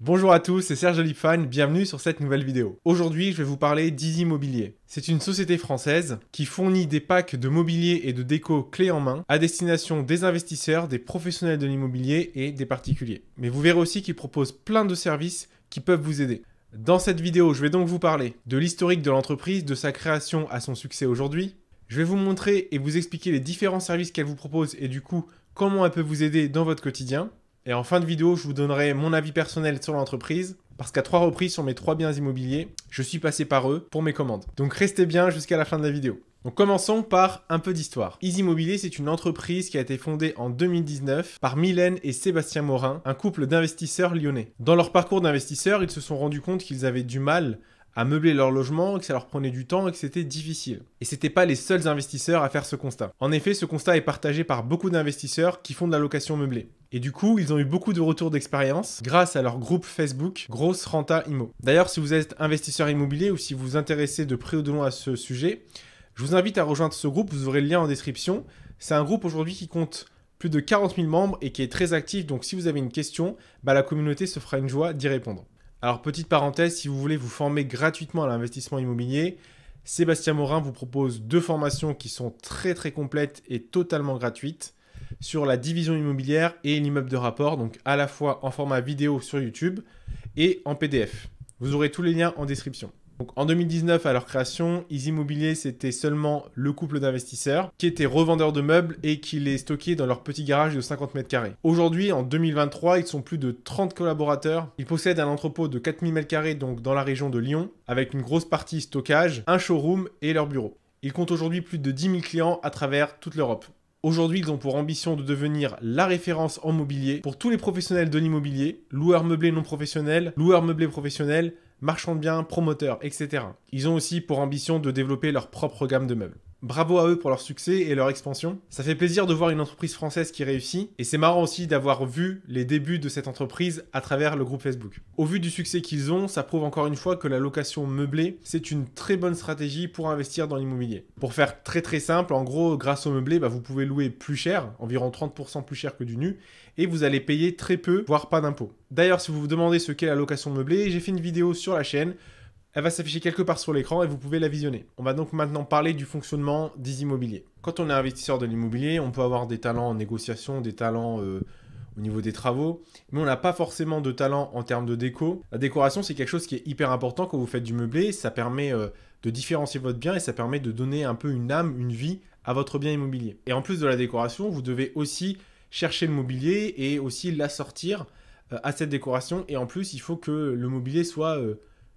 Bonjour à tous, c'est Serge Olifan, bienvenue sur cette nouvelle vidéo. Aujourd'hui, je vais vous parler d'Easy Mobilier. C'est une société française qui fournit des packs de mobilier et de déco clés en main à destination des investisseurs, des professionnels de l'immobilier et des particuliers. Mais vous verrez aussi qu'ils proposent plein de services qui peuvent vous aider. Dans cette vidéo, je vais donc vous parler de l'historique de l'entreprise, de sa création à son succès aujourd'hui. Je vais vous montrer et vous expliquer les différents services qu'elle vous propose et du coup, comment elle peut vous aider dans votre quotidien. Et en fin de vidéo, je vous donnerai mon avis personnel sur l'entreprise, parce qu'à 3 reprises sur mes 3 biens immobiliers, je suis passé par eux pour mes commandes. Donc restez bien jusqu'à la fin de la vidéo. Donc commençons par un peu d'histoire. Easy Mobilier, c'est une entreprise qui a été fondée en 2019 par Mylène et Sébastien Morin, un couple d'investisseurs lyonnais. Dans leur parcours d'investisseurs, ils se sont rendus compte qu'ils avaient du mal à meubler leur logement, que ça leur prenait du temps et que c'était difficile. Et c'était pas les seuls investisseurs à faire ce constat. En effet, ce constat est partagé par beaucoup d'investisseurs qui font de la location meublée. Et du coup, ils ont eu beaucoup de retours d'expérience grâce à leur groupe Facebook Grosse Renta Immo. D'ailleurs, si vous êtes investisseur immobilier ou si vous vous intéressez de près ou de loin à ce sujet, je vous invite à rejoindre ce groupe, vous aurez le lien en description. C'est un groupe aujourd'hui qui compte plus de 40 000 membres et qui est très actif, donc si vous avez une question, la communauté se fera une joie d'y répondre. Alors, petite parenthèse, si vous voulez vous former gratuitement à l'investissement immobilier, Sébastien Morin vous propose 2 formations qui sont très complètes et totalement gratuites sur la division immobilière et l'immeuble de rapport, donc à la fois en format vidéo sur YouTube et en PDF. Vous aurez tous les liens en description. Donc, en 2019, à leur création, Easy Mobilier, c'était seulement le couple d'investisseurs qui étaient revendeurs de meubles et qui les stockaient dans leur petit garage de 50 mètres carrés. Aujourd'hui, en 2023, ils sont plus de 30 collaborateurs. Ils possèdent un entrepôt de 4000 mètres carrés, donc dans la région de Lyon, avec une grosse partie stockage, un showroom et leur bureau. Ils comptent aujourd'hui plus de 10 000 clients à travers toute l'Europe. Aujourd'hui, ils ont pour ambition de devenir la référence en mobilier pour tous les professionnels de l'immobilier, loueurs meublés non professionnels, loueurs meublés professionnels, marchands de biens, promoteurs, etc. Ils ont aussi pour ambition de développer leur propre gamme de meubles. Bravo à eux pour leur succès et leur expansion. Ça fait plaisir de voir une entreprise française qui réussit et c'est marrant aussi d'avoir vu les débuts de cette entreprise à travers le groupe Facebook. Au vu du succès qu'ils ont, ça prouve encore une fois que la location meublée, c'est une très bonne stratégie pour investir dans l'immobilier. Pour faire très simple, en gros, grâce au meublé, vous pouvez louer plus cher, environ 30% plus cher que du nu, et vous allez payer très peu, voire pas d'impôts. D'ailleurs, si vous vous demandez ce qu'est la location meublée, j'ai fait une vidéo sur la chaîne. Elle va s'afficher quelque part sur l'écran et vous pouvez la visionner. On va donc maintenant parler du fonctionnement d'Easy Mobilier. Quand on est investisseur de l'immobilier, on peut avoir des talents en négociation, des talents au niveau des travaux, mais on n'a pas forcément de talent en termes de déco. La décoration, c'est quelque chose qui est hyper important quand vous faites du meublé. Ça permet de différencier votre bien et ça permet de donner un peu une âme, une vie à votre bien immobilier. Et en plus de la décoration, vous devez aussi chercher le mobilier et aussi l'assortir à cette décoration. Et en plus, il faut que le mobilier soit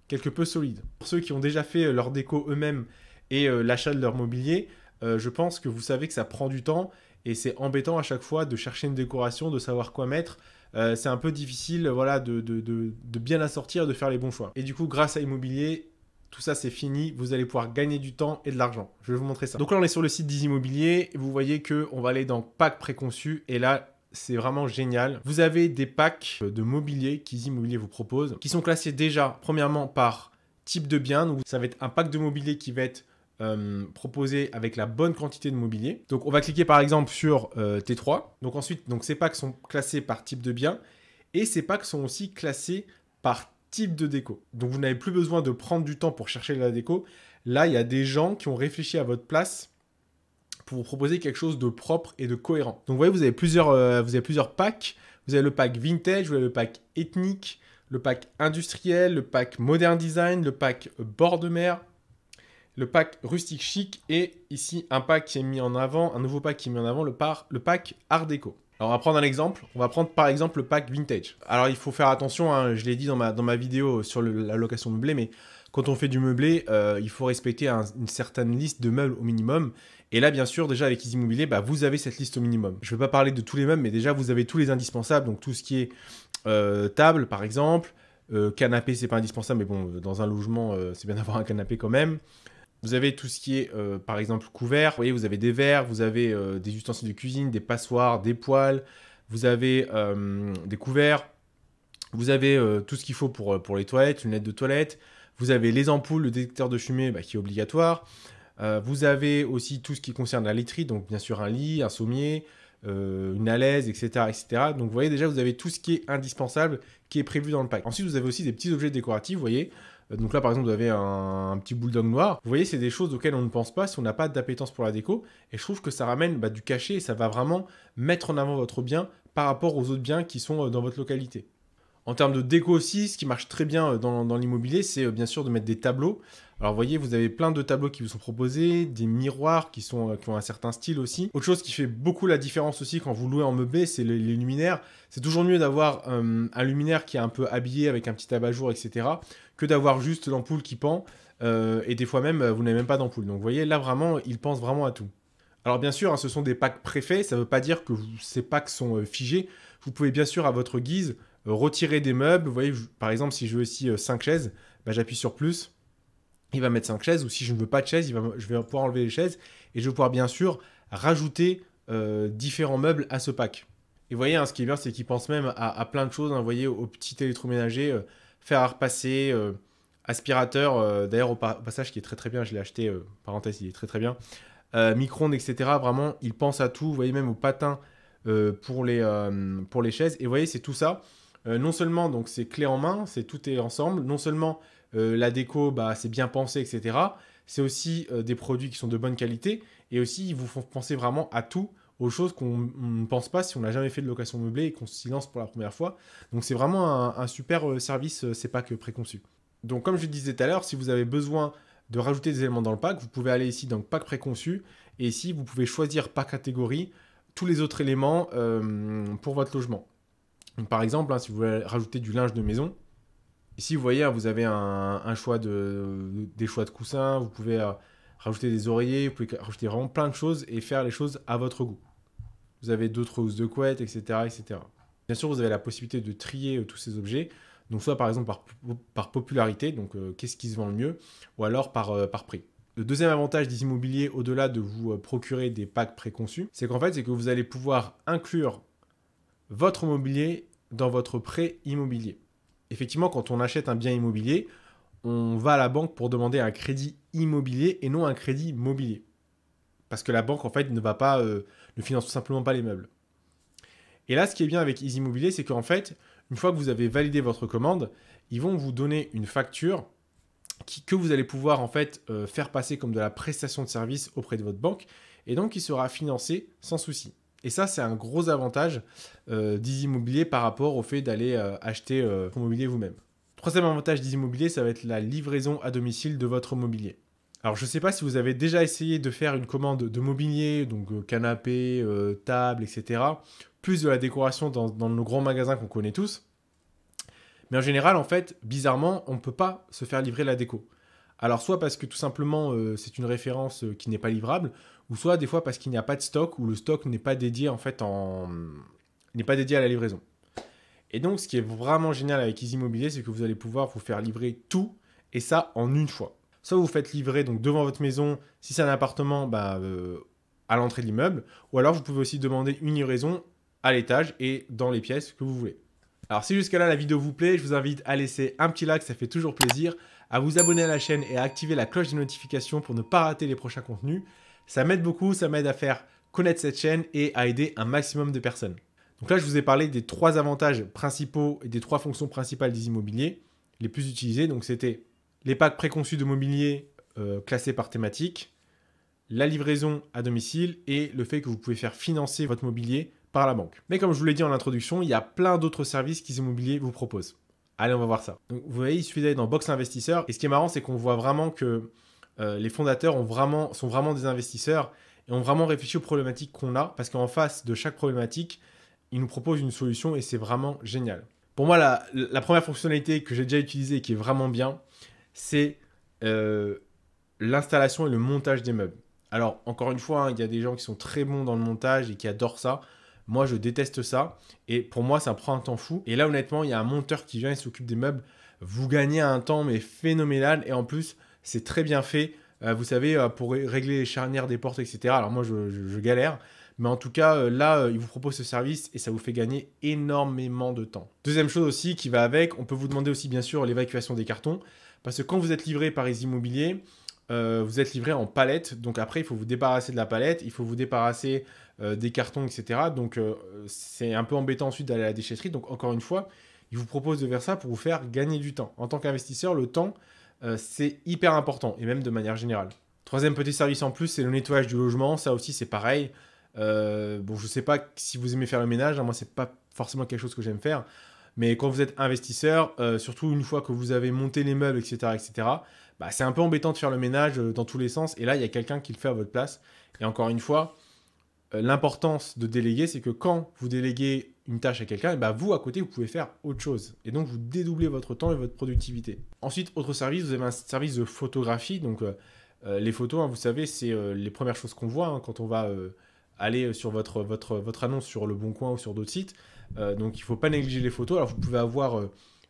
quelque peu solide. Pour ceux qui ont déjà fait leur déco eux-mêmes et l'achat de leur mobilier, je pense que vous savez que ça prend du temps et c'est embêtant à chaque fois de chercher une décoration, de savoir quoi mettre. C'est un peu difficile voilà, de bien assortir, de faire les bons choix. Et du coup, grâce à Immobilier, tout ça c'est fini, vous allez pouvoir gagner du temps et de l'argent. Je vais vous montrer ça. Donc là, on est sur le site d'Easy Mobilier. Vous voyez qu'on va aller dans Pack préconçu et là, c'est vraiment génial. Vous avez des packs de mobilier qu'Easy Mobilier vous propose, qui sont classés déjà, premièrement, par type de bien. Donc, ça va être un pack de mobilier qui va être proposé avec la bonne quantité de mobilier. Donc, on va cliquer par exemple sur T3. Donc, ensuite, ces packs sont classés par type de bien. Et ces packs sont aussi classés par type de déco. Donc, vous n'avez plus besoin de prendre du temps pour chercher la déco. Là, il y a des gens qui ont réfléchi à votre place pour vous proposer quelque chose de propre et de cohérent. Donc vous voyez, vous avez plusieurs packs. Vous avez le pack vintage, vous avez le pack ethnique, le pack industriel, le pack modern design, le pack bord de mer, le pack rustique chic et ici un pack qui est mis en avant, un nouveau pack qui est mis en avant, le pack art déco. Alors on va prendre un exemple. On va prendre par exemple le pack vintage. Alors il faut faire attention, hein, je l'ai dit dans ma vidéo sur la location meublée, mais quand on fait du meublé, il faut respecter une certaine liste de meubles au minimum. Et là, bien sûr, déjà avec Easy Mobilier, vous avez cette liste au minimum. Je ne vais pas parler de tous les meubles, mais déjà, vous avez tous les indispensables. Donc, tout ce qui est table, par exemple. Canapé, c'est pas indispensable, mais bon, dans un logement, c'est bien d'avoir un canapé quand même. Vous avez tout ce qui est, par exemple, couvert. Vous voyez, vous avez des verres, vous avez des ustensiles de cuisine, des passoires, des poêles. Vous avez des couverts. Vous avez tout ce qu'il faut pour les toilettes, lunettes de toilette. Vous avez les ampoules, le détecteur de fumée qui est obligatoire. Vous avez aussi tout ce qui concerne la literie, donc bien sûr un lit, un sommier, une alaise, etc., etc. Donc vous voyez déjà, vous avez tout ce qui est indispensable qui est prévu dans le pack. Ensuite, vous avez aussi des petits objets décoratifs, vous voyez. Donc là, par exemple, vous avez un petit bulldog noir. Vous voyez, c'est des choses auxquelles on ne pense pas si on n'a pas d'appétence pour la déco. Et je trouve que ça ramène du cachet et ça va vraiment mettre en avant votre bien par rapport aux autres biens qui sont dans votre localité. En termes de déco aussi, ce qui marche très bien dans l'immobilier, c'est bien sûr de mettre des tableaux. Alors vous voyez, vous avez plein de tableaux qui vous sont proposés, des miroirs qui ont un certain style aussi. Autre chose qui fait beaucoup la différence aussi quand vous louez en meublé, c'est les luminaires. C'est toujours mieux d'avoir un luminaire qui est un peu habillé avec un petit abat-jour, etc. que d'avoir juste l'ampoule qui pend. Et des fois même, vous n'avez même pas d'ampoule. Donc vous voyez, là vraiment, ils pensent vraiment à tout. Alors bien sûr, ce sont des packs préfaits, ça ne veut pas dire que ces packs sont figés. Vous pouvez bien sûr à votre guise retirer des meubles. Vous voyez, par exemple, si je veux ici 5 chaises, j'appuie sur plus, il va mettre 5 chaises, ou si je ne veux pas de chaises, je vais pouvoir enlever les chaises, et je vais pouvoir bien sûr rajouter différents meubles à ce pack. Et vous voyez, ce qui est bien, c'est qu'il pense même à plein de choses. Vous voyez, au petit électroménager, fer à repasser, aspirateur, d'ailleurs au passage qui est très très bien, je l'ai acheté, parenthèse, il est très très bien. Micro-ondes, etc. Vraiment, il pense à tout. Vous voyez, même au patin pour les chaises. Et vous voyez, c'est tout ça. Non seulement donc c'est clé en main, tout est ensemble. Non seulement la déco, c'est bien pensé, etc. C'est aussi des produits qui sont de bonne qualité. Et aussi, ils vous font penser vraiment à tout, aux choses qu'on ne pense pas si on n'a jamais fait de location meublée et qu'on s'y lance pour la première fois. Donc c'est vraiment un super service, c'est pas que préconçu. Donc comme je le disais tout à l'heure, si vous avez besoin de rajouter des éléments dans le pack, vous pouvez aller ici dans pack préconçu, et ici vous pouvez choisir par catégorie tous les autres éléments pour votre logement. Donc, par exemple, si vous voulez rajouter du linge de maison, ici vous voyez, vous avez des choix de coussins, vous pouvez rajouter des oreillers, vous pouvez rajouter vraiment plein de choses et faire les choses à votre goût. Vous avez d'autres housses de couette, etc., etc. Bien sûr, vous avez la possibilité de trier tous ces objets. Donc soit par exemple par popularité, donc qu'est-ce qui se vend le mieux, ou alors par prix. Le deuxième avantage des immobiliers, au-delà de vous procurer des packs préconçus, c'est qu'en fait, c'est que vous allez pouvoir inclure votre mobilier dans votre prêt immobilier. Effectivement, quand on achète un bien immobilier, on va à la banque pour demander un crédit immobilier et non un crédit mobilier. Parce que la banque, en fait, ne finance tout simplement pas les meubles. Et là, ce qui est bien avec Easy Immobilier, c'est qu'en fait, une fois que vous avez validé votre commande, ils vont vous donner une facture que vous allez pouvoir en fait faire passer comme de la prestation de service auprès de votre banque, et donc qui sera financé sans souci. Et ça, c'est un gros avantage d'Easy Immobilier par rapport au fait d'aller acheter votre mobilier vous-même. Troisième avantage d'Easy Immobilier, ça va être la livraison à domicile de votre mobilier. Alors, je ne sais pas si vous avez déjà essayé de faire une commande de mobilier, donc canapé, table, etc., plus de la décoration dans nos grands magasins qu'on connaît tous. Mais en général, en fait, bizarrement, on ne peut pas se faire livrer la déco. Alors, soit parce que tout simplement, c'est une référence qui n'est pas livrable, ou soit des fois parce qu'il n'y a pas de stock, ou le stock n'est pas dédié n'est pas dédié à la livraison. Et donc, ce qui est vraiment génial avec Easy Immobilier, c'est que vous allez pouvoir vous faire livrer tout, et ça en une fois. Soit vous faites livrer donc devant votre maison, si c'est un appartement, à l'entrée de l'immeuble, ou alors vous pouvez aussi demander une livraison à l'étage et dans les pièces que vous voulez. Alors si jusqu'à là la vidéo vous plaît, je vous invite à laisser un petit like, ça fait toujours plaisir, à vous abonner à la chaîne et à activer la cloche des notifications pour ne pas rater les prochains contenus. Ça m'aide beaucoup, ça m'aide à faire connaître cette chaîne et à aider un maximum de personnes. Donc là, je vous ai parlé des 3 avantages principaux et des 3 fonctions principales des immobiliers les plus utilisées. Donc c'était les packs préconçus de mobilier classés par thématique, la livraison à domicile et le fait que vous pouvez faire financer votre mobilier par la banque. Mais comme je vous l'ai dit en introduction, il y a plein d'autres services qu'Easy Immobilier vous propose. Allez, on va voir ça. Donc, vous voyez, il suffit d'aller dans Box Investisseur. Et ce qui est marrant, c'est qu'on voit vraiment que les fondateurs sont vraiment des investisseurs et ont vraiment réfléchi aux problématiques qu'on a. Parce qu'en face de chaque problématique, ils nous proposent une solution et c'est vraiment génial. Pour moi, la première fonctionnalité que j'ai déjà utilisée et qui est vraiment bien, c'est l'installation et le montage des meubles. Alors, encore une fois, il y a des gens qui sont très bons dans le montage et qui adorent ça. Moi, je déteste ça. Et pour moi, ça prend un temps fou. Et là, honnêtement, il y a un monteur qui vient et s'occupe des meubles. Vous gagnez un temps, mais phénoménal. Et en plus, c'est très bien fait. Vous savez, pour régler les charnières des portes, etc. Alors moi, je galère. Mais en tout cas, là, il vous propose ce service et ça vous fait gagner énormément de temps. Deuxième chose aussi qui va avec, on peut vous demander aussi, bien sûr, l'évacuation des cartons. Parce que quand vous êtes livré par Easy Immobilier, vous êtes livré en palette. Donc après, il faut vous débarrasser de la palette, il faut vous débarrasser des cartons, etc. Donc c'est un peu embêtant ensuite d'aller à la déchetterie. Donc encore une fois, il vous propose de faire ça pour vous faire gagner du temps. En tant qu'investisseur, le temps, c'est hyper important, et même de manière générale. Troisième petit service en plus, c'est le nettoyage du logement. Ça aussi, c'est pareil. Bon, je sais pas si vous aimez faire le ménage. Hein, moi, c'est pas forcément quelque chose que j'aime faire. Mais quand vous êtes investisseur, surtout une fois que vous avez monté les meubles, etc., bah, c'est un peu embêtant de faire le ménage dans tous les sens. Et là, il y a quelqu'un qui le fait à votre place. Et encore une fois, l'importance de déléguer, c'est que quand vous déléguez une tâche à quelqu'un, et bah vous, à côté, vous pouvez faire autre chose. Et donc, vous dédoublez votre temps et votre productivité. Ensuite, autre service, vous avez un service de photographie. Donc, les photos, hein, vous savez, c'est les premières choses qu'on voit hein, quand on va aller sur votre annonce sur Le Bon Coin ou sur d'autres sites. Donc, il ne faut pas négliger les photos. Alors, vous pouvez avoir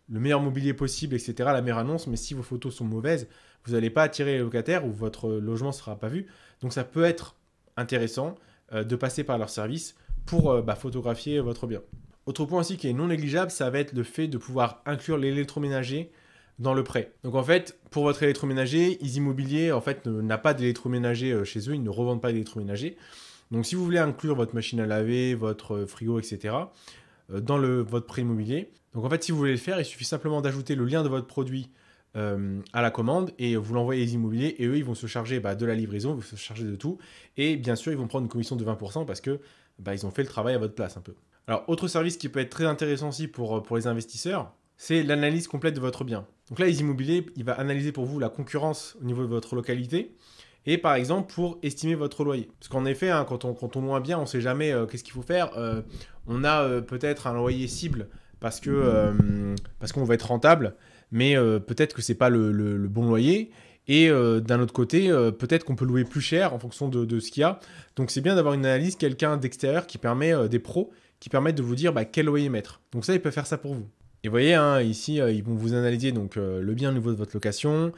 le meilleur mobilier possible, etc., la meilleure annonce, mais si vos photos sont mauvaises, vous n'allez pas attirer les locataires ou votre logement ne sera pas vu. Donc, ça peut être intéressant de passer par leur service pour photographier votre bien. Autre point aussi qui est non négligeable, ça va être le fait de pouvoir inclure l'électroménager dans le prêt. Donc en fait, pour votre électroménager, Easy Immobilier en fait n'a pas d'électroménager chez eux, ils ne revendent pas d'électroménager. Donc si vous voulez inclure votre machine à laver, votre frigo, etc. Dans votre prêt immobilier, donc en fait si vous voulez le faire, il suffit simplement d'ajouter le lien de votre produit à la commande et vous l'envoyez à Easy Immobilier et eux ils vont se charger de la livraison, ils vont se charger de tout et bien sûr ils vont prendre une commission de 20% parce que ils ont fait le travail à votre place un peu. Alors autre service qui peut être très intéressant aussi pour les investisseurs, c'est l'analyse complète de votre bien. Donc là, Easy Immobilier, il va analyser pour vous la concurrence au niveau de votre localité et par exemple pour estimer votre loyer. Parce qu'en effet, hein, quand on loue un bien, on ne sait jamais qu'est-ce qu'il faut faire. On a peut-être un loyer cible parce qu'on va être rentable, mais peut-être que ce n'est pas le bon loyer. Et d'un autre côté, peut-être qu'on peut louer plus cher en fonction de ce qu'il y a. Donc c'est bien d'avoir une analyse, quelqu'un d'extérieur qui permet, des pros, qui permettent de vous dire quel loyer mettre. Donc ça, ils peuvent faire ça pour vous. Et vous voyez, hein, ici, ils vont vous analyser donc, le bien au niveau de votre location.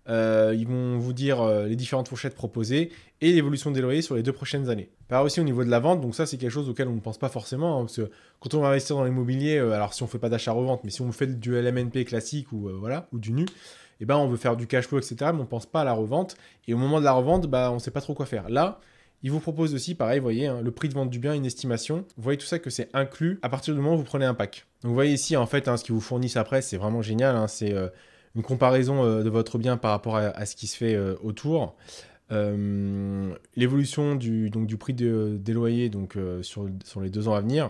Ils vont vous dire les différentes fourchettes proposées et l'évolution des loyers sur les 2 prochaines années. Pareil aussi au niveau de la vente, donc ça c'est quelque chose auquel on ne pense pas forcément, hein, parce que quand on va investir dans l'immobilier, alors si on ne fait pas d'achat-revente, mais si on fait du LMNP classique ou du nu, on veut faire du cash flow, etc., mais on ne pense pas à la revente. Et au moment de la revente, on ne sait pas trop quoi faire. Là, il vous propose aussi, pareil, vous voyez, hein, le prix de vente du bien, une estimation. Vous voyez tout ça que c'est inclus à partir du moment où vous prenez un pack. Donc vous voyez ici, en fait, ce qu'ils vous fournissent après, c'est vraiment génial. Hein, c'est une comparaison de votre bien par rapport à ce qui se fait autour. L'évolution du prix des loyers donc, sur les 2 ans à venir.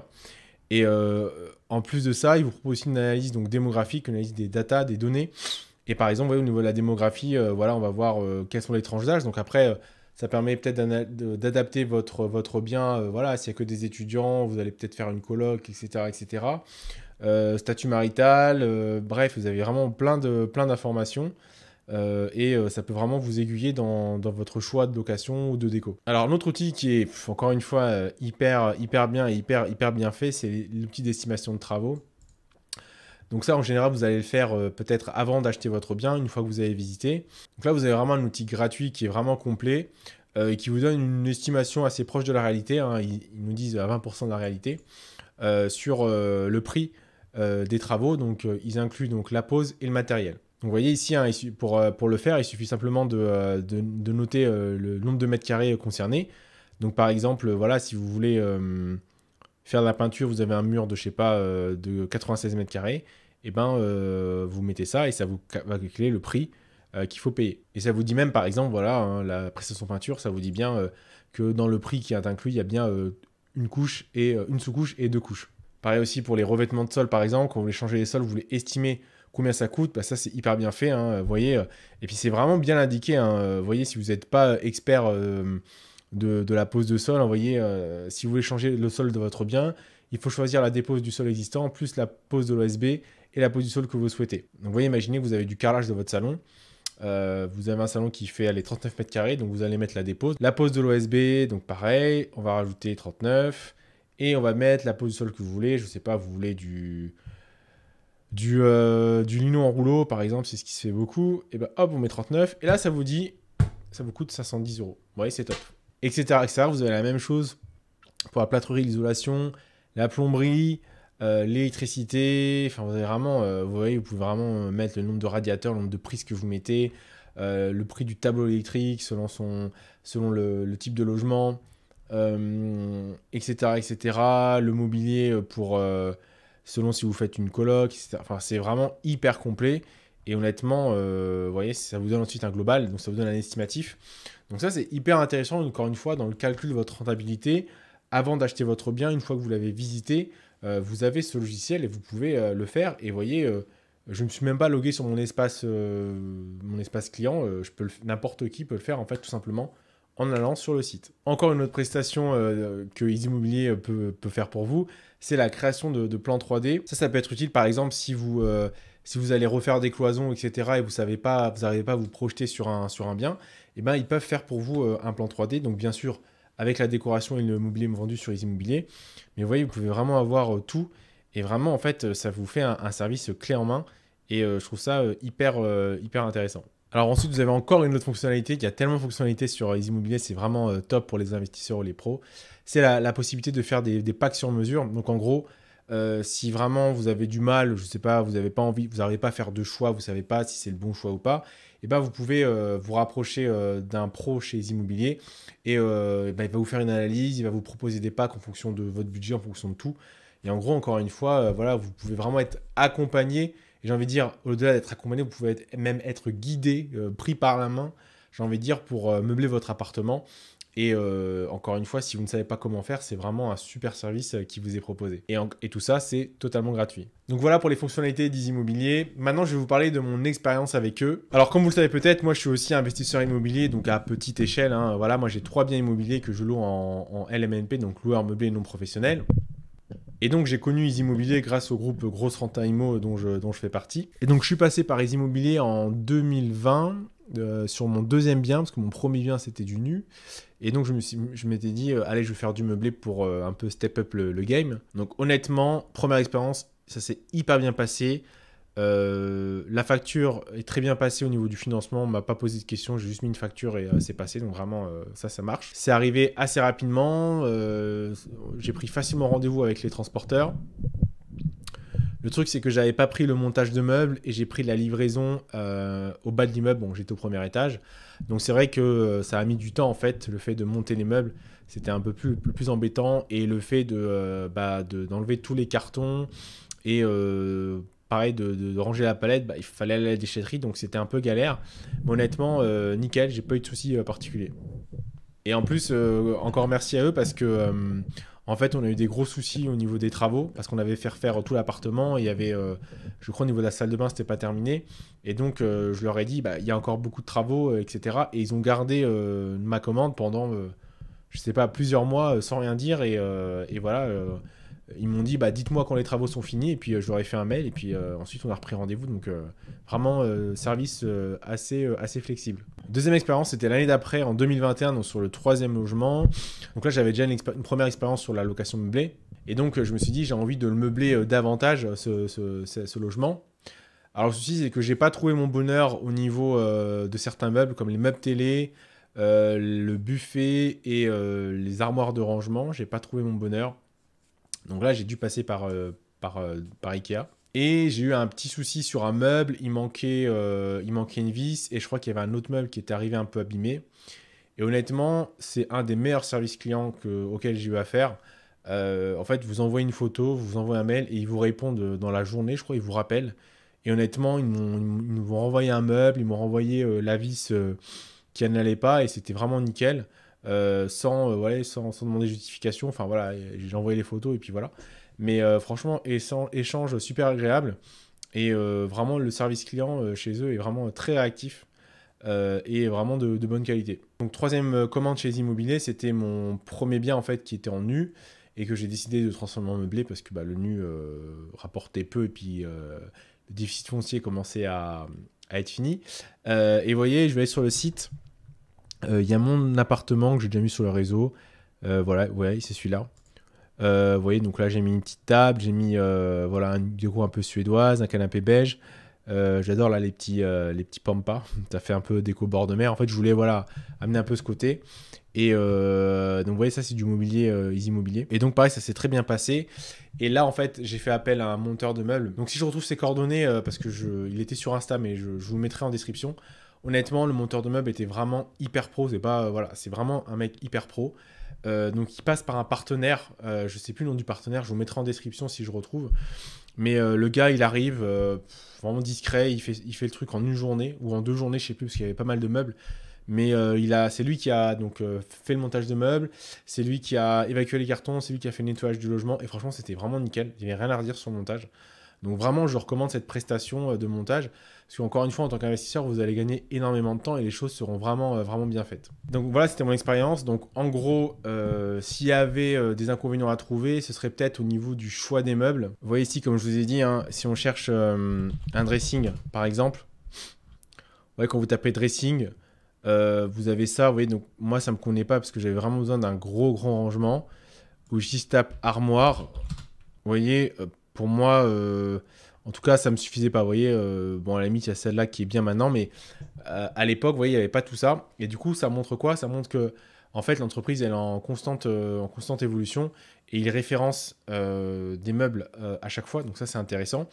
Et en plus de ça, il vous propose aussi une analyse donc, démographique, une analyse des datas, des données. Et par exemple, vous voyez, au niveau de la démographie, on va voir quelles sont les tranches d'âge. Donc après, ça permet peut-être d'adapter votre bien. S'il n'y a que des étudiants, vous allez peut-être faire une coloc, etc. etc. Statut marital, bref, vous avez vraiment plein d'informations. Et ça peut vraiment vous aiguiller dans votre choix de location ou de déco. Alors, un autre outil qui est, encore une fois, hyper bien et hyper bien fait, c'est l'outil d'estimation de travaux. Donc ça, en général, vous allez le faire peut-être avant d'acheter votre bien, une fois que vous avez visité. Donc là, vous avez vraiment un outil gratuit qui est vraiment complet et qui vous donne une estimation assez proche de la réalité. Hein. Ils nous disent à 20% de la réalité sur le prix des travaux. Donc, ils incluent donc, la pose et le matériel. Donc, vous voyez ici, hein, pour le faire, il suffit simplement de noter le nombre de mètres carrés concernés. Donc, par exemple, si vous voulez faire de la peinture, vous avez un mur de, de 96 mètres carrés. Vous mettez ça et ça va calculer le prix qu'il faut payer. Et ça vous dit même, par exemple, la prestation peinture, ça vous dit bien que dans le prix qui est inclus, il y a bien une sous-couche et 2 couches. Pareil aussi pour les revêtements de sol, par exemple, quand vous voulez changer les sols, vous voulez estimer combien ça coûte, ça c'est hyper bien fait, hein, vous voyez. Et puis c'est vraiment bien indiqué, hein, vous voyez, si vous n'êtes pas expert de la pose de sol, vous voyez, si vous voulez changer le sol de votre bien, il faut choisir la dépose du sol existant, plus la pose de l'OSB et la pose du sol que vous souhaitez. Donc vous voyez, imaginez que vous avez du carrelage de votre salon. Vous avez un salon qui fait 39 mètres carrés, donc vous allez mettre la dépose. La pose de l'OSB, donc pareil, on va rajouter 39. Et on va mettre la pose du sol que vous voulez. Je ne sais pas, vous voulez du lino en rouleau, par exemple, c'est ce qui se fait beaucoup. Et hop, on met 39. Et là, ça vous dit, ça vous coûte 510 €. Vous voyez, c'est top. Etc., etc. Vous avez la même chose pour la plâtrerie, l'isolation, la plomberie, l'électricité, enfin vous avez vraiment, vous voyez, vous pouvez vraiment mettre le nombre de radiateurs, le nombre de prises que vous mettez, le prix du tableau électrique selon le type de logement, etc., etc. Le mobilier selon si vous faites une coloc, etc. Enfin, c'est vraiment hyper complet. Et honnêtement, vous voyez, ça vous donne ensuite un global, donc ça vous donne un estimatif. Donc ça, c'est hyper intéressant, encore une fois, dans le calcul de votre rentabilité. Avant d'acheter votre bien, une fois que vous l'avez visité, vous avez ce logiciel et vous pouvez le faire. Et vous voyez, je ne me suis même pas logué sur mon espace client. N'importe qui peut le faire, en fait, tout simplement, en allant sur le site. Encore une autre prestation que Easy Immobilier peut faire pour vous, c'est la création de plans 3D. Ça peut être utile, par exemple, si vous allez refaire des cloisons, etc., et vous n'arrivez pas à vous projeter sur un bien, eh ben, ils peuvent faire pour vous un plan 3D. Donc, bien sûr, avec la décoration et le mobilier vendu sur Easy Immobilier. Mais vous voyez, vous pouvez vraiment avoir tout. Et vraiment, en fait, ça vous fait un service clé en main. Et je trouve ça hyper intéressant. Alors ensuite, vous avez encore une autre fonctionnalité. Il y a tellement de fonctionnalités sur Easy Immobilier, c'est vraiment top pour les investisseurs ou les pros. C'est la possibilité de faire des packs sur mesure. Donc en gros, si vraiment vous avez du mal, je ne sais pas, vous n'avez pas envie, vous n'arrivez pas à faire de choix, vous ne savez pas si c'est le bon choix ou pas, et ben vous pouvez vous rapprocher d'un pro chez Easy Immobilier et il va vous faire une analyse, il va vous proposer des packs en fonction de votre budget, en fonction de tout. Et en gros, encore une fois, voilà, vous pouvez vraiment être accompagné. Et j'ai envie de dire, au-delà d'être accompagné, vous pouvez même être guidé, pris par la main, j'ai envie de dire, pour meubler votre appartement. Et encore une fois, si vous ne savez pas comment faire, c'est vraiment un super service qui vous est proposé. Et tout ça, c'est totalement gratuit. Donc voilà pour les fonctionnalités d'Easy Immobilier. Maintenant, je vais vous parler de mon expérience avec eux. Alors, comme vous le savez peut-être, moi, je suis aussi investisseur immobilier, donc à petite échelle. Hein. Voilà, moi, j'ai 3 biens immobiliers que je loue en LMNP, donc loueur meublé non professionnel. Et donc, j'ai connu Easy Immobilier grâce au groupe Grosse Renta Immo dont je fais partie. Et donc, je suis passé par Easy Immobilier en 2020 sur mon deuxième bien, parce que mon premier bien, c'était du nu. Et donc, je m'étais dit, allez, je vais faire du meublé pour un peu step up le game. Donc, honnêtement, première expérience, ça s'est hyper bien passé. La facture est très bien passée au niveau du financement, on m'a pas posé de questions, j'ai juste mis une facture et c'est passé, donc vraiment ça marche. C'est arrivé assez rapidement, j'ai pris facilement rendez-vous avec les transporteurs. Le truc c'est que j'avais pas pris le montage de meubles et j'ai pris la livraison au bas de l'immeuble, bon j'étais au premier étage, donc c'est vrai que ça a mis du temps en fait, le fait de monter les meubles, c'était un peu plus embêtant et le fait d'enlever tous les cartons et pareil, de ranger la palette, il fallait aller à la déchetterie, donc c'était un peu galère. Mais honnêtement, nickel, j'ai pas eu de soucis particuliers. Et en plus, encore merci à eux parce que, en fait, on a eu des gros soucis au niveau des travaux parce qu'on avait fait refaire tout l'appartement. Il y avait, je crois, au niveau de la salle de bain, c'était pas terminé. Et donc, je leur ai dit, il y a encore beaucoup de travaux, etc. Et ils ont gardé ma commande pendant, je sais pas, plusieurs mois sans rien dire. Et voilà. Ils m'ont dit, dites-moi quand les travaux sont finis, et puis je leur ai fait un mail, et puis ensuite on a repris rendez-vous, donc vraiment service assez flexible. Deuxième expérience, c'était l'année d'après, en 2021, donc sur le 3e logement. Donc là, j'avais déjà une première expérience sur la location meublée, et donc je me suis dit, j'ai envie de le meubler davantage, ce logement. Alors le souci, c'est que j'ai pas trouvé mon bonheur au niveau de certains meubles, comme les meubles télé, le buffet et les armoires de rangement. J'ai pas trouvé mon bonheur. Donc là, j'ai dû passer par Ikea. Et j'ai eu un petit souci sur un meuble. Il manquait une vis. Et je crois qu'il y avait un autre meuble qui était arrivé un peu abîmé. Et honnêtement, c'est un des meilleurs services clients auxquels j'ai eu affaire. En fait, vous envoyez une photo, vous envoyez un mail et ils vous répondent dans la journée. Je crois qu'ils vous rappellent. Et honnêtement, ils nous ont renvoyé un meuble. Ils m'ont renvoyé la vis qui n'allait pas. Et c'était vraiment nickel. Sans demander justification. Enfin voilà, j'ai envoyé les photos et puis voilà. Mais franchement, échange super agréable. Et vraiment, le service client chez eux est vraiment très réactif et vraiment de bonne qualité. Donc, troisième commande chez Immobilier, c'était mon premier bien en fait qui était en nu et que j'ai décidé de transformer en meublé parce que le nu rapportait peu et puis le déficit foncier commençait à être fini. Et vous voyez, je vais aller sur le site. Il y a mon appartement que j'ai déjà mis sur le réseau. Voilà, ouais, c'est celui-là. Vous voyez, donc là, j'ai mis une petite table. J'ai mis une déco un peu suédoise, un canapé beige. J'adore là les petits pampas. Ça fait un peu déco bord de mer. En fait, je voulais voilà amener un peu ce côté. Et donc vous voyez, ça c'est du mobilier Easy Mobilier. Et donc pareil, ça s'est très bien passé. Et là en fait, j'ai fait appel à un monteur de meubles. Donc si je retrouve ses coordonnées, parce que il était sur Insta, mais je vous le mettrai en description. Honnêtement, le monteur de meubles était vraiment hyper pro. C'est pas voilà, c'est vraiment un mec hyper pro. Donc il passe par un partenaire. Je sais plus le nom du partenaire. Je vous mettrai en description si je retrouve. Mais le gars, il arrive vraiment discret. Il fait le truc en une journée ou en 2 journées, je sais plus, parce qu'il y avait pas mal de meubles. Mais c'est lui qui a donc fait le montage de meubles, c'est lui qui a évacué les cartons, c'est lui qui a fait le nettoyage du logement. Et franchement, c'était vraiment nickel. Il n'y avait rien à redire sur le montage. Donc vraiment, je recommande cette prestation de montage. Parce qu'encore une fois, en tant qu'investisseur, vous allez gagner énormément de temps et les choses seront vraiment bien faites. Donc voilà, c'était mon expérience. Donc en gros, s'il y avait des inconvénients à trouver, ce serait peut-être au niveau du choix des meubles. Vous voyez ici, comme je vous ai dit, hein, si on cherche un dressing, par exemple, ouais, quand vous tapez dressing, vous avez ça, vous voyez, donc moi ça me convenait pas parce que j'avais vraiment besoin d'un gros rangement. Ou si je tape armoire, vous voyez, pour moi, en tout cas ça me suffisait pas, vous voyez, bon à la limite il y a celle-là qui est bien maintenant, mais à l'époque, vous voyez, il n'y avait pas tout ça. Et du coup, ça montre quoi? Ça montre que en fait l'entreprise elle est en constante évolution et il référence des meubles à chaque fois, donc ça c'est intéressant.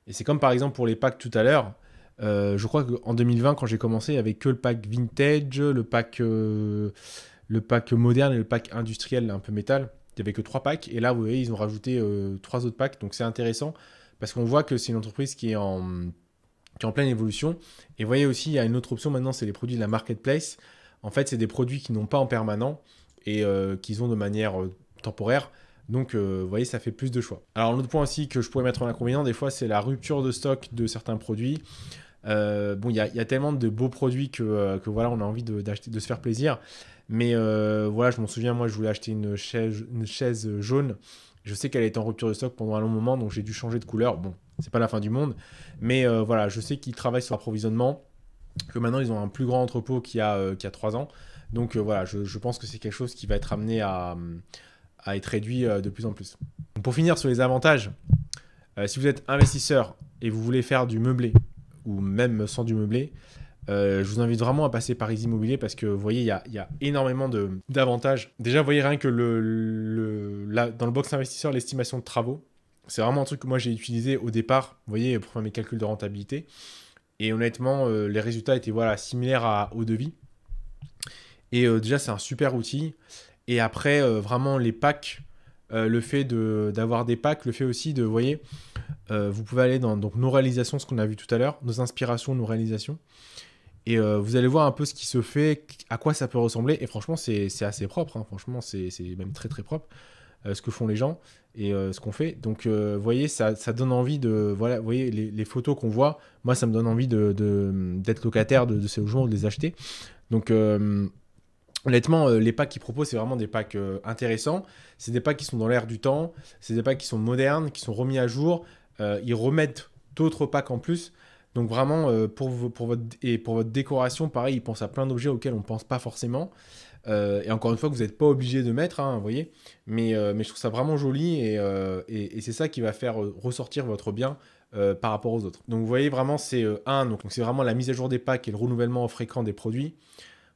Et c'est comme par exemple pour les packs tout à l'heure. Je crois qu'en 2020, quand j'ai commencé, il n'y avait que le pack vintage, le pack moderne et le pack industriel, un peu métal. Il n'y avait que 3 packs. Et là, vous voyez, ils ont rajouté 3 autres packs. Donc c'est intéressant parce qu'on voit que c'est une entreprise qui est en pleine évolution. Et vous voyez aussi, il y a une autre option maintenant, c'est les produits de la marketplace. En fait, c'est des produits qui n'ont pas en permanent et qu'ils ont de manière temporaire. Donc, vous voyez, ça fait plus de choix. Alors, l'autre point aussi que je pourrais mettre en inconvénient, des fois, c'est la rupture de stock de certains produits. Bon, il y a tellement de beaux produits que voilà, on a envie d'acheter, de se faire plaisir. Mais voilà, je m'en souviens, moi, je voulais acheter une chaise jaune. Je sais qu'elle était en rupture de stock pendant un long moment, donc j'ai dû changer de couleur. Bon, c'est pas la fin du monde. Mais voilà, je sais qu'ils travaillent sur l'approvisionnement, que maintenant, ils ont un plus grand entrepôt qu'il y a 3 ans. Donc voilà, je pense que c'est quelque chose qui va être amené à être réduit de plus en plus. Donc, pour finir sur les avantages, si vous êtes investisseur et vous voulez faire du meublé, ou même sans du meublé, je vous invite vraiment à passer par Easy Immobilier parce que vous voyez, il y a énormément d'avantages. Déjà, vous voyez rien que dans le box investisseur, l'estimation de travaux, c'est vraiment un truc que moi j'ai utilisé au départ, vous voyez, pour faire mes calculs de rentabilité. Et honnêtement, les résultats étaient voilà, similaires au devis. Et déjà, c'est un super outil. Et après, vraiment, les packs, le fait d'avoir des packs, le fait aussi de, vous voyez, vous pouvez aller dans donc, nos réalisations, ce qu'on a vu tout à l'heure, nos inspirations, nos réalisations. Et vous allez voir un peu ce qui se fait, à quoi ça peut ressembler. Et franchement, c'est assez propre. Hein. Franchement, c'est même très très propre ce que font les gens et ce qu'on fait. Donc, vous voyez, ça donne envie de... Voilà, vous voyez, les photos qu'on voit, moi, ça me donne envie d'être locataire de ces logements, de les acheter. Donc... honnêtement, les packs qu'ils proposent, c'est vraiment des packs intéressants. C'est des packs qui sont dans l'air du temps. C'est des packs qui sont modernes, qui sont remis à jour. Ils remettent d'autres packs en plus. Donc vraiment, pour votre décoration, pareil, ils pensent à plein d'objets auxquels on ne pense pas forcément. Et encore une fois, que vous n'êtes pas obligé de mettre, hein, vous voyez. Mais je trouve ça vraiment joli et c'est ça qui va faire ressortir votre bien par rapport aux autres. Donc vous voyez vraiment, c'est donc c'est vraiment la mise à jour des packs et le renouvellement fréquent des produits.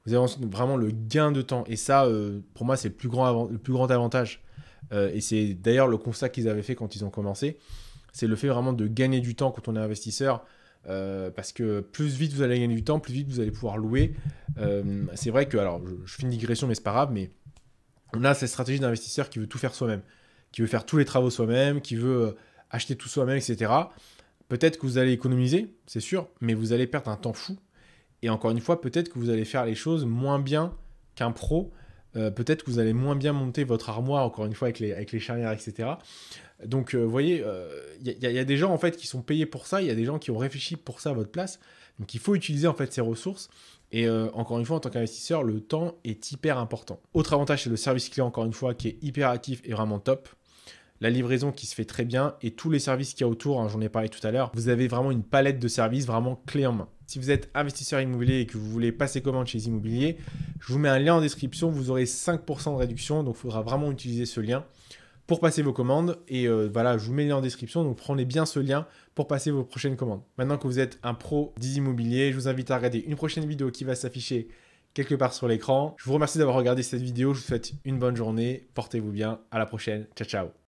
Vous avez vraiment le gain de temps. Et ça, pour moi, c'est le plus grand avantage. Et c'est d'ailleurs le constat qu'ils avaient fait quand ils ont commencé. C'est le fait vraiment de gagner du temps quand on est investisseur. Parce que plus vite vous allez gagner du temps, plus vite vous allez pouvoir louer. C'est vrai que, alors je fais une digression, mais c'est pas grave, mais on a cette stratégie d'investisseur qui veut tout faire soi-même, qui veut faire tous les travaux soi-même, qui veut acheter tout soi-même, etc. Peut-être que vous allez économiser, c'est sûr, mais vous allez perdre un temps fou. Et encore une fois, peut-être que vous allez faire les choses moins bien qu'un pro. Peut-être que vous allez moins bien monter votre armoire, encore une fois, avec les charnières, etc. Donc, vous voyez, il y a des gens, en fait, qui sont payés pour ça. Il y a des gens qui ont réfléchi pour ça à votre place. Donc, il faut utiliser, en fait, ces ressources. Et encore une fois, en tant qu'investisseur, le temps est hyper important. Autre avantage, c'est le service client, encore une fois, qui est hyper actif et vraiment top. La livraison qui se fait très bien et tous les services qu'il y a autour, hein, j'en ai parlé tout à l'heure, vous avez vraiment une palette de services vraiment clé en main. Si vous êtes investisseur immobilier et que vous voulez passer commande chez Immobilier, je vous mets un lien en description, vous aurez 5% de réduction, donc il faudra vraiment utiliser ce lien pour passer vos commandes. Et voilà, je vous mets le lien en description, donc prenez bien ce lien pour passer vos prochaines commandes. Maintenant que vous êtes un pro d'Easymobilier, je vous invite à regarder une prochaine vidéo qui va s'afficher quelque part sur l'écran. Je vous remercie d'avoir regardé cette vidéo, je vous souhaite une bonne journée, portez-vous bien, à la prochaine, ciao ciao.